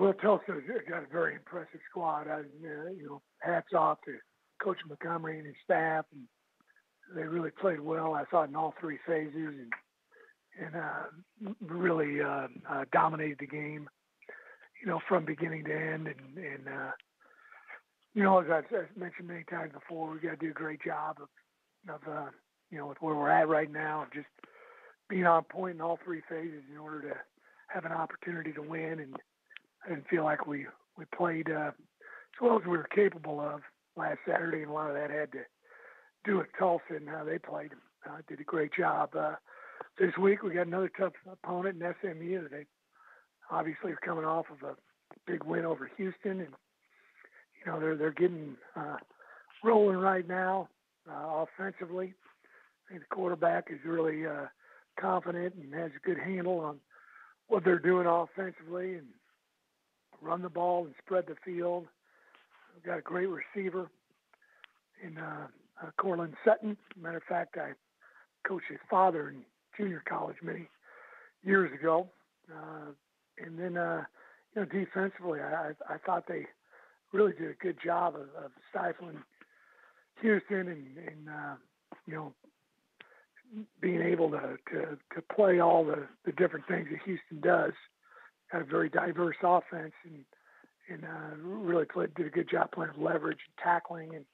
Well, Tulsa's got a very impressive squad. Hats off to Coach Montgomery and his staff, and they really played well. I thought in all three phases, and really dominated the game. From beginning to end, and as I've mentioned many times before, we got to do a great job of with where we're at right now, of just being on point in all three phases in order to have an opportunity to win. And I didn't feel like we played as well as we were capable of last Saturday, and a lot of that had to do with Tulsa and how they played. Did a great job. This week we got another tough opponent in SMU. They obviously are coming off of a big win over Houston, and they're getting rolling right now offensively. I think the quarterback is really confident and has a good handle on what they're doing offensively and run the ball and spread the field. We've got a great receiver in Cortland Sutton. Matter of fact, I coached his father in junior college many years ago. And then, defensively, I thought they really did a good job of stifling Houston and being able to play all the different things that Houston does. Got a very diverse offense and really did a good job playing leverage and tackling and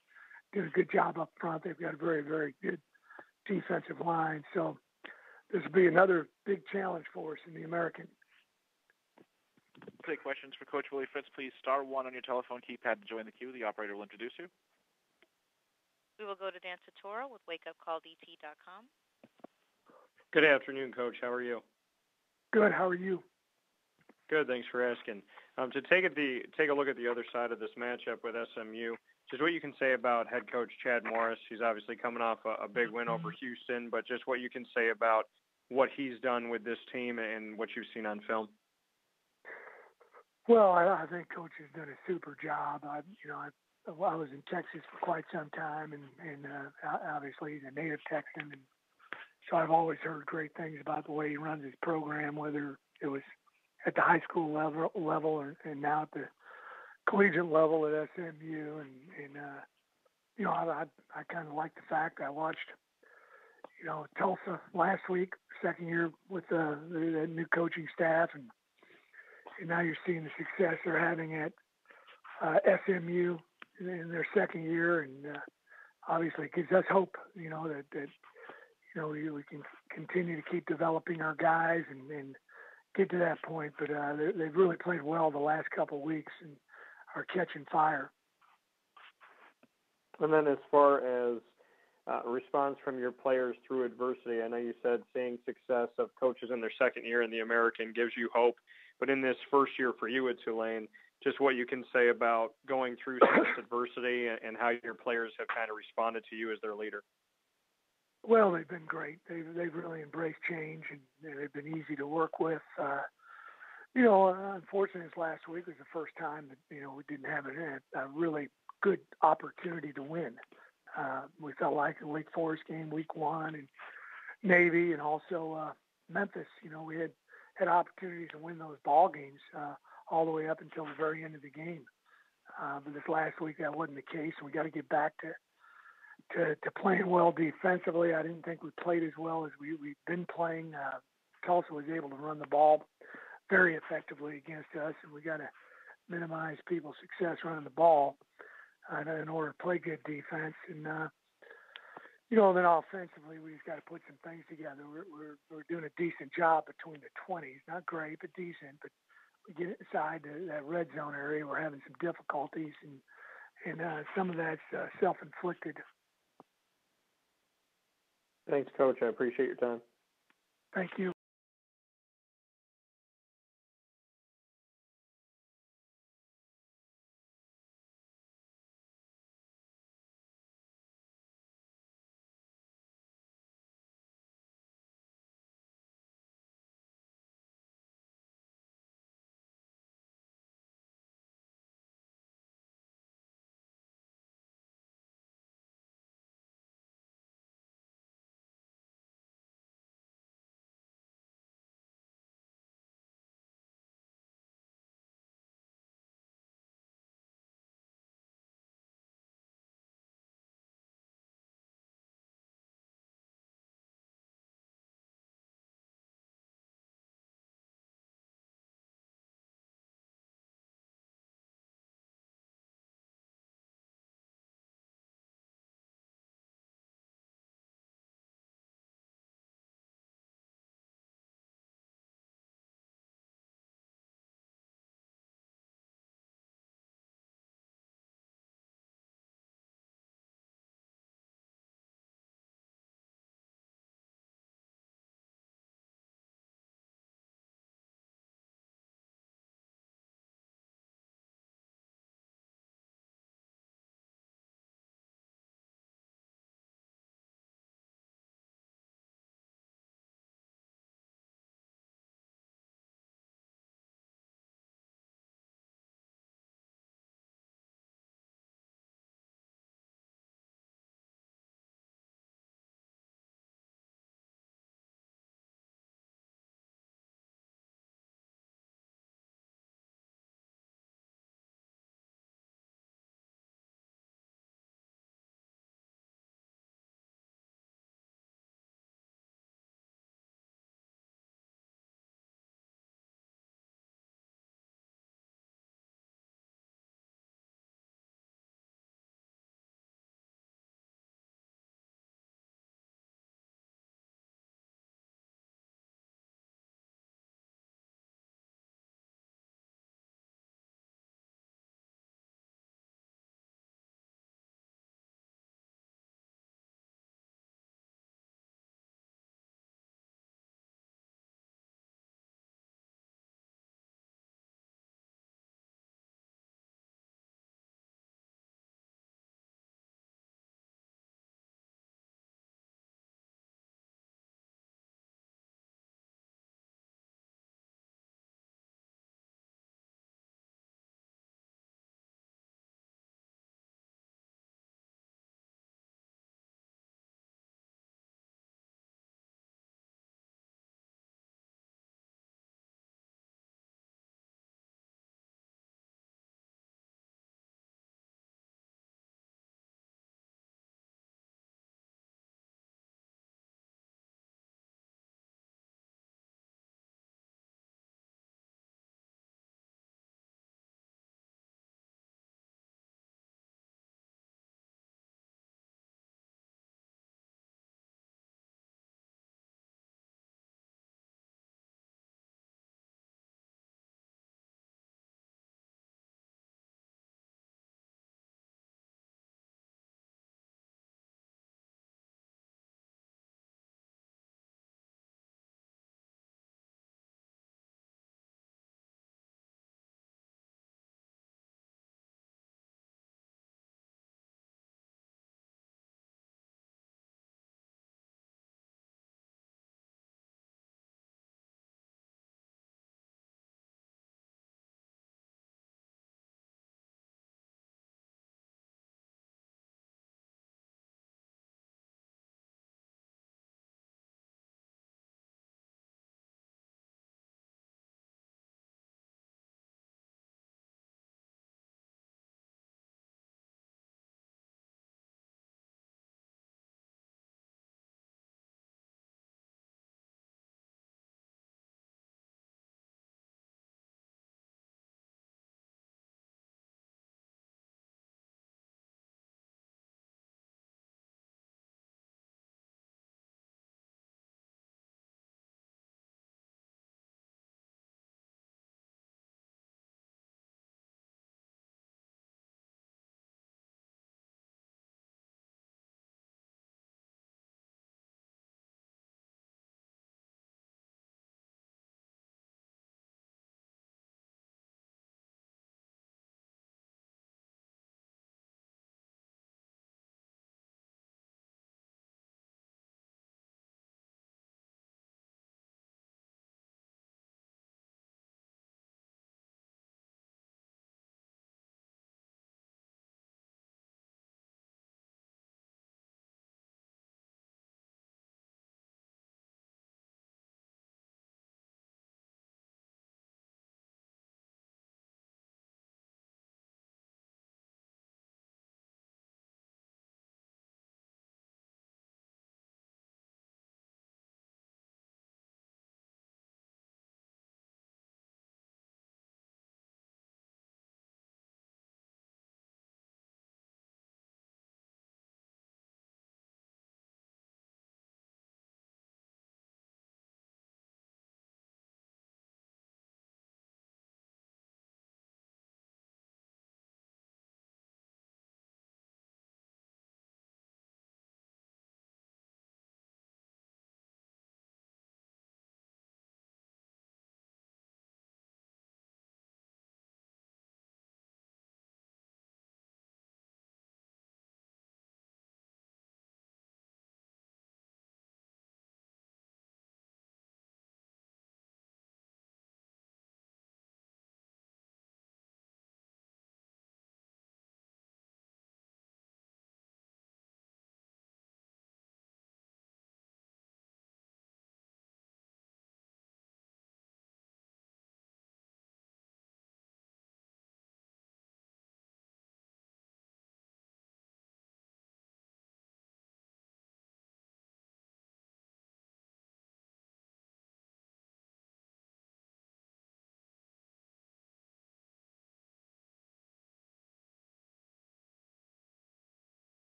did a good job up front. They've got a very, very good defensive line. So this will be another big challenge for us in the American. Take questions for Coach Willie Fritz. Please star 1 on your telephone keypad to join the queue. The operator will introduce you. We will go to Dan Tortora with wakeupcalldt.com. Good afternoon, Coach. How are you? Good. How are you? Good. Thanks for asking. To take a look at the other side of this matchup with SMU, just what you can say about head coach Chad Morris. He's obviously coming off a big win over Houston, but just what you can say about what he's done with this team and what you've seen on film. Well, I think Coach has done a super job. I was in Texas for quite some time, and obviously he's a native Texan, and so I've always heard great things about the way he runs his program, whether it was at the high school level and now at the collegiate level at SMU, and I kind of like the fact I watched Tulsa last week, second year with the new coaching staff, and now you're seeing the success they're having at SMU in their second year, and obviously it gives us hope, that we can continue to keep developing our guys and get to that point. But they've really played well the last couple of weeks and are catching fire. And then as far as response from your players through adversity, I know you said seeing success of coaches in their second year in the American gives you hope. But in this first year for you at Tulane, just what you can say about going through some adversity and how your players have kind of responded to you as their leader. Well, they've been great. They've really embraced change, and they've been easy to work with. Unfortunately, this last week was the first time that, we didn't have a really good opportunity to win. We felt like the Wake Forest game, week 1, and Navy, and also Memphis, we had opportunities to win those ball games all the way up until the very end of the game. But this last week, that wasn't the case. We got to get back to playing well defensively. I didn't think we played as well as we've been playing. Tulsa was able to run the ball very effectively against us, and we got to minimize people's success running the ball in order to play good defense. And then offensively, we just got to put some things together. We're doing a decent job between the 20s, not great, but decent. But we get inside that red zone area, we're having some difficulties, and some of that's self-inflicted. Thanks, Coach. I appreciate your time. Thank you.